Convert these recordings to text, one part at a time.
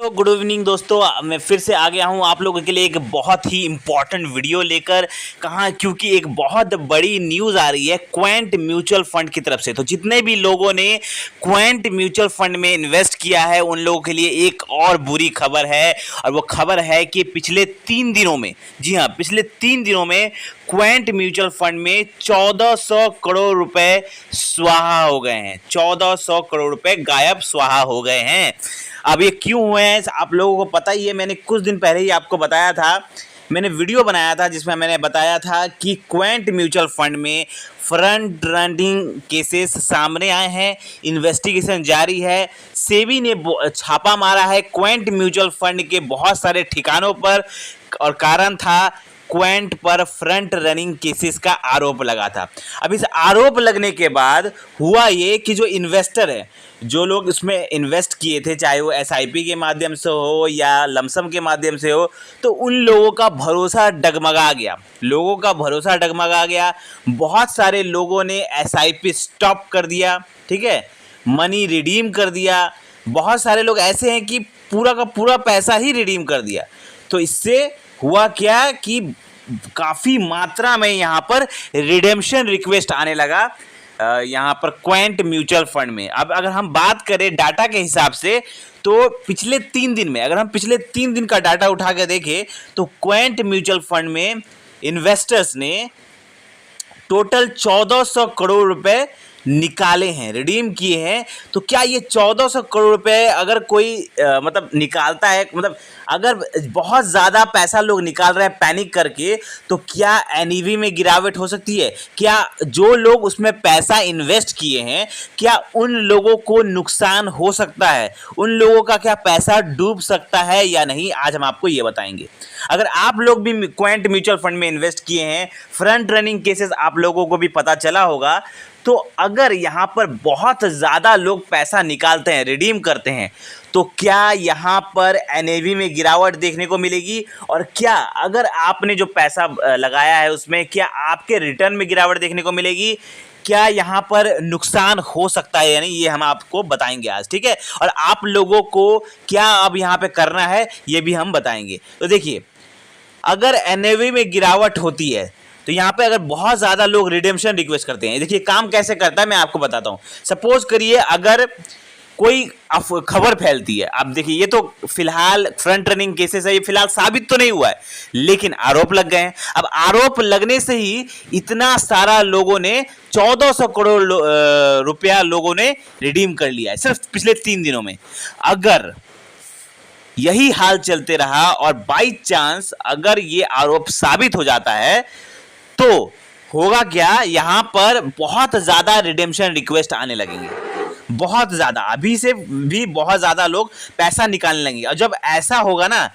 तो good evening दोस्तों, मैं फिर से आ गया हूं आप लोगों के लिए एक बहुत ही इम्पॉर्टेंट वीडियो लेकर। कहाँ, क्योंकि एक बहुत बड़ी न्यूज़ आ रही है क्वेंट म्यूचुअल फंड की तरफ से। तो जितने भी लोगों ने क्वेंट म्यूचुअल फंड में इन्वेस्ट किया है उन लोगों के लिए एक और बुरी खबर है। और वो खबर है कि पिछले 3 दिनों में, जी हाँ, पिछले 3 दिनों में क्वेंट म्यूचुअल फंड में 1400 करोड़ रुपए स्वाहा हो गए हैं। 1400 करोड़ रुपए गायब स्वाहा हो गए हैं। अब ये क्यों हुए हैं आप लोगों को पता ही है। मैंने कुछ दिन पहले ही आपको बताया था, मैंने वीडियो बनाया था जिसमें मैंने बताया था कि क्वेंट म्यूचुअल फंड में फ्रंट रनिंग केसेस सामने आए हैं, इन्वेस्टिगेशन जारी है। सेबी ने छापा मारा है क्वेंट म्यूचुअल फंड के बहुत सारे ठिकानों पर, और कारण था क्वेंट पर फ्रंट रनिंग केसेस का आरोप लगा था। अब इस आरोप लगने के बाद हुआ ये कि जो इन्वेस्टर है, जो लोग इसमें इन्वेस्ट किए थे, चाहे वो एसआईपी के माध्यम से हो या लमसम के माध्यम से हो, तो उन लोगों का भरोसा डगमगा गया। लोगों का भरोसा डगमगा गया। बहुत सारे लोगों ने एसआईपी स्टॉप कर दिया, ठीक है, मनी रिडीम कर दिया। बहुत सारे लोग ऐसे हैं कि पूरा का पूरा पैसा ही रिडीम कर दिया। तो इससे हुआ क्या कि काफ़ी मात्रा में यहाँ पर रिडेम्पशन रिक्वेस्ट आने लगा यहाँ पर क्वेंट म्यूचुअल फंड में। अब अगर हम बात करें डाटा के हिसाब से, तो पिछले 3 दिन में, अगर हम पिछले 3 दिन का डाटा उठा के देखें तो क्वेंट म्यूचुअल फंड में इन्वेस्टर्स ने टोटल 1400 करोड़ रुपए निकाले हैं, रिडीम किए हैं। तो क्या ये 1400 करोड़ रुपए अगर कोई मतलब निकालता है, मतलब अगर बहुत ज़्यादा पैसा लोग निकाल रहे हैं पैनिक करके, तो क्या एनईवी में गिरावट हो सकती है? क्या जो लोग उसमें पैसा इन्वेस्ट किए हैं, क्या उन लोगों को नुकसान हो सकता है? उन लोगों का क्या पैसा डूब सकता है या नहीं? आज हम आपको ये बताएंगे। अगर आप लोग भी क्वेंट म्यूचुअल फंड में इन्वेस्ट किए हैं, फ्रंट रनिंग केसेस आप लोगों को भी पता चला होगा, तो अगर यहाँ पर बहुत ज़्यादा लोग पैसा निकालते हैं, रिडीम करते हैं, तो क्या यहाँ पर एनएवी में गिरावट देखने को मिलेगी? और क्या अगर आपने जो पैसा लगाया है उसमें, क्या आपके रिटर्न में गिरावट देखने को मिलेगी? क्या यहाँ पर नुकसान हो सकता है या नहीं, ये हम आपको बताएंगे आज, ठीक है। और आप लोगों को क्या अब यहाँ पे करना है ये भी हम बताएंगे। तो देखिए, अगर एनएवी में गिरावट होती है तो यहाँ पे अगर बहुत ज़्यादा लोग रिडेम्पशन रिक्वेस्ट करते हैं, देखिए काम कैसे करता है मैं आपको बताता हूँ। सपोज करिए अगर कोई खबर फैलती है, आप देखिए ये तो फिलहाल फ्रंट रनिंग केसेस है, ये फिलहाल साबित तो नहीं हुआ है, लेकिन आरोप लग गए हैं। अब आरोप लगने से ही इतना सारा लोगों ने 1400 करोड़ रुपया लोगों ने रिडीम कर लिया है सिर्फ पिछले 3 दिनों में। अगर यही हाल चलते रहा और बाई चांस अगर ये आरोप साबित हो जाता है, तो होगा क्या, यहां पर बहुत ज्यादा रिडेम्पशन रिक्वेस्ट आने लगेंगे, बहुत ज्यादा, अभी से भी बहुत ज्यादा लोग पैसा निकालने लगेंगे। और जब ऐसा होगा ना,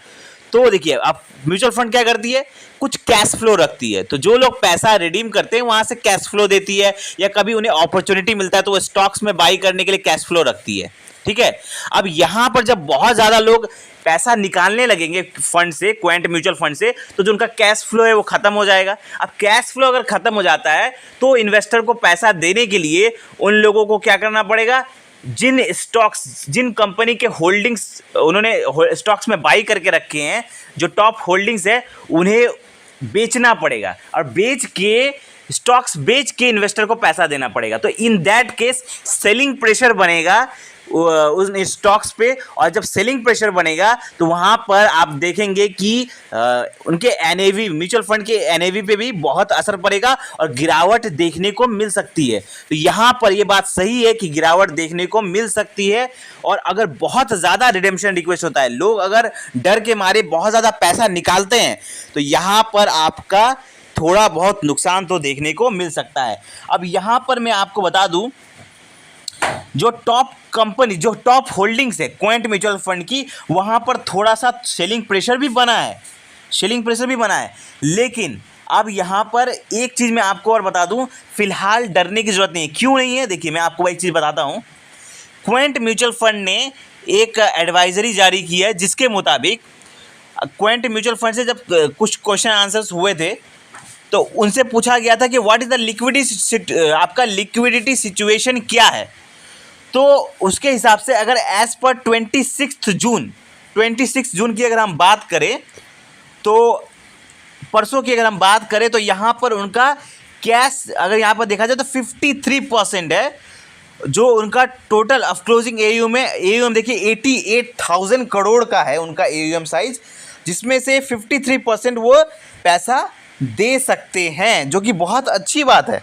तो देखिए अब म्यूचुअल फंड क्या करती है, कुछ कैश फ्लो रखती है। तो जो लोग पैसा रिडीम करते हैं वहां से कैश फ्लो देती है, या कभी उन्हें अपॉर्चुनिटी मिलता है तो वो स्टॉक्स में बाई करने के लिए कैश फ्लो रखती है, ठीक है। अब यहां पर जब बहुत ज्यादा लोग पैसा निकालने लगेंगे फंड से, क्वेंट म्यूचुअल फंड से, तो जो उनका कैश फ्लो है वो खत्म हो जाएगा। अब कैश फ्लो अगर खत्म हो जाता है तो इन्वेस्टर को पैसा देने के लिए उन लोगों को क्या करना पड़ेगा, जिन स्टॉक्स, जिन कंपनी के होल्डिंग्स उन्होंने स्टॉक्स में बाई करके रखे हैं, जो टॉप होल्डिंग्स है, उन्हें बेचना पड़ेगा, और बेच के, स्टॉक्स बेच के इन्वेस्टर को पैसा देना पड़ेगा। तो in that case selling pressure बनेगा उस स्टॉक्स पे, और जब सेलिंग प्रेशर बनेगा तो वहाँ पर आप देखेंगे कि उनके एनएवी, म्यूचुअल फंड के एनएवी पे भी बहुत असर पड़ेगा और गिरावट देखने को मिल सकती है। तो यहाँ पर ये बात सही है कि गिरावट देखने को मिल सकती है। और अगर बहुत ज़्यादा रिडेम्पशन रिक्वेस्ट होता है, लोग अगर डर के मारे बहुत ज़्यादा पैसा निकालते हैं, तो यहाँ पर आपका थोड़ा बहुत नुकसान तो देखने को मिल सकता है। अब यहाँ पर मैं आपको बता दूं, जो टॉप कंपनी, जो टॉप होल्डिंग्स है क्वेंट म्यूचुअल फंड की, वहां पर थोड़ा सा सेलिंग प्रेशर भी बना है, सेलिंग प्रेशर भी बना है। लेकिन अब यहां पर एक चीज़ मैं आपको और बता दूं, फिलहाल डरने की जरूरत नहीं है। क्यों नहीं है, देखिए मैं आपको एक चीज़ बताता हूं। क्वेंट म्यूचुअल फंड ने एक एडवाइजरी जारी की है, जिसके मुताबिक क्वेंट म्यूचुअल फंड से जब कुछ क्वेश्चन आंसर्स हुए थे, तो उनसे पूछा गया था कि व्हाट इज़ द लिक्विडिटी, आपका लिक्विडिटी सिचुएशन क्या है। तो उसके हिसाब से अगर एज पर 26 जून 26 जून की अगर हम बात करें तो परसों की अगर हम बात करें तो यहाँ पर उनका कैश अगर यहाँ पर देखा जाए तो 53% है जो उनका टोटल ऑफ क्लोजिंग एयूएम है। एयूएम देखिए 88,000 करोड़ का है उनका एयूएम साइज, जिसमें से 53% वो पैसा दे सकते हैं, जो कि बहुत अच्छी बात है।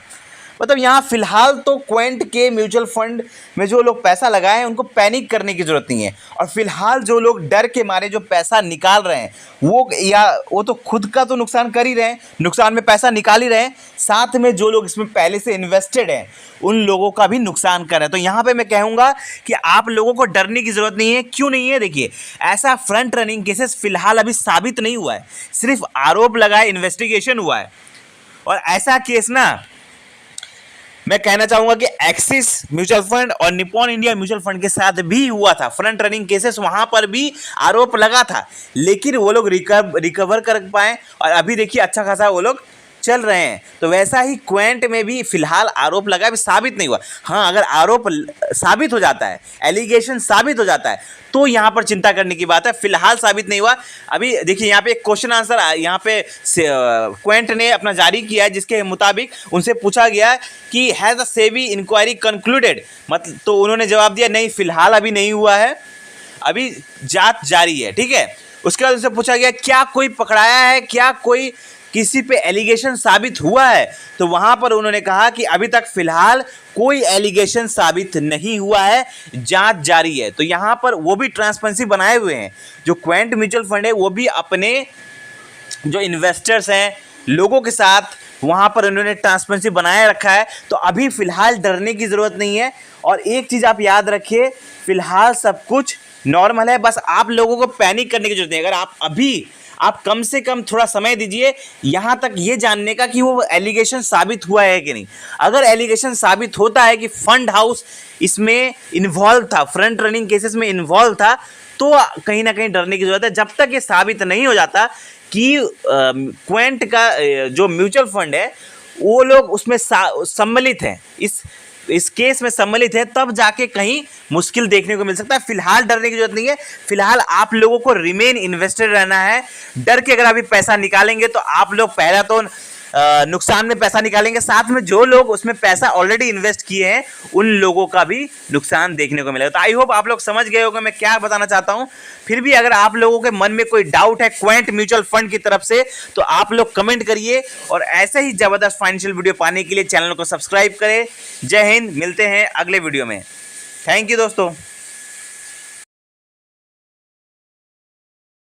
मतलब यहाँ फिलहाल तो क्वेंट के म्यूचुअल फंड में जो लोग पैसा लगाए हैं उनको पैनिक करने की ज़रूरत नहीं है। और फिलहाल जो लोग डर के मारे जो पैसा निकाल रहे हैं वो तो खुद का तो नुकसान कर ही रहे हैं, नुकसान में पैसा निकाल ही रहे हैं, साथ में जो लोग इसमें पहले से इन्वेस्टेड हैं उन लोगों का भी नुकसान कर रहे हैं। तो यहाँ पे मैं कहूँगा कि आप लोगों को डरने की ज़रूरत नहीं है। क्यों नहीं है? देखिए, ऐसा फ्रंट रनिंग केसेस फिलहाल अभी साबित नहीं हुआ है, सिर्फ आरोप लगाए, इन्वेस्टिगेशन हुआ है। और ऐसा केस ना मैं कहना चाहूंगा कि एक्सिस म्यूचुअल फंड और निप्पॉन इंडिया म्यूचुअल फंड के साथ भी हुआ था फ्रंट रनिंग केसेस, वहां पर भी आरोप लगा था, लेकिन वो लोग रिकवर कर पाए और अभी देखिए अच्छा खासा वो लोग चल रहे हैं। तो वैसा ही क्वेंट में भी फिलहाल आरोप लगा, अभी साबित नहीं हुआ। हाँ, अगर आरोप साबित हो जाता है, एलिगेशन साबित हो जाता है, तो यहाँ पर चिंता करने की बात है। फिलहाल साबित नहीं हुआ। अभी देखिए यहाँ पे एक क्वेश्चन आंसर यहाँ पे क्वेंट ने अपना जारी किया है, जिसके मुताबिक उनसे पूछा गया कि has the SEBI inquiry concluded, मतलब तो उन्होंने जवाब दिया नहीं, फिलहाल अभी नहीं हुआ है, अभी जांच जारी है। ठीक है। उसके बाद उनसे पूछा गया क्या कोई पकड़ाया है, क्या कोई किसी पे एलिगेशन साबित हुआ है, तो वहां पर उन्होंने कहा कि अभी तक फिलहाल कोई एलिगेशन साबित नहीं हुआ है, जांच जारी है। तो यहां पर वो भी ट्रांसपेरेंसी बनाए हुए हैं, जो क्वेंट म्यूचुअल फंड है वो भी अपने जो इन्वेस्टर्स हैं लोगों के साथ वहां पर उन्होंने ट्रांसपेरेंसी बनाए रखा है। तो अभी फिलहाल डरने की जरूरत नहीं है। और एक चीज आप याद रखिए, फिलहाल सब कुछ नॉर्मल है, बस आप लोगों को पैनिक करने की जरूरत नहीं है। अगर आप कम से कम थोड़ा समय दीजिए यहाँ तक ये जानने का कि वो एलिगेशन साबित हुआ है कि नहीं। अगर एलिगेशन साबित होता है कि फंड हाउस इसमें इन्वॉल्व था, फ्रंट रनिंग केसेस में इन्वॉल्व था, तो कहीं ना कहीं डरने की जरूरत है। जब तक ये साबित नहीं हो जाता कि क्वेंट का जो म्यूचुअल फंड है वो लोग उसमें सम्मिलित हैं, इस केस में सम्मिलित है, तब जाके कहीं मुश्किल देखने को मिल सकता है। फिलहाल डरने की जरूरत नहीं है। फिलहाल आप लोगों को रिमेन इन्वेस्टेड रहना है। डर के अगर अभी पैसा निकालेंगे तो आप लोग पहला तो नुकसान में पैसा निकालेंगे, साथ में जो लोग उसमें पैसा ऑलरेडी इन्वेस्ट किए हैं उन लोगों का भी नुकसान देखने को मिलेगा। तो आई होप आप लोग समझ गए होंगे मैं क्या बताना चाहता हूं। फिर भी अगर आप लोगों के मन में कोई डाउट है क्वेंट म्यूचुअल फंड की तरफ से, तो आप लोग कमेंट करिए और ऐसे ही जबरदस्त फाइनेंशियल वीडियो पाने के लिए चैनल को सब्सक्राइब करें। जय हिंद, मिलते हैं अगले वीडियो में। थैंक यू दोस्तों।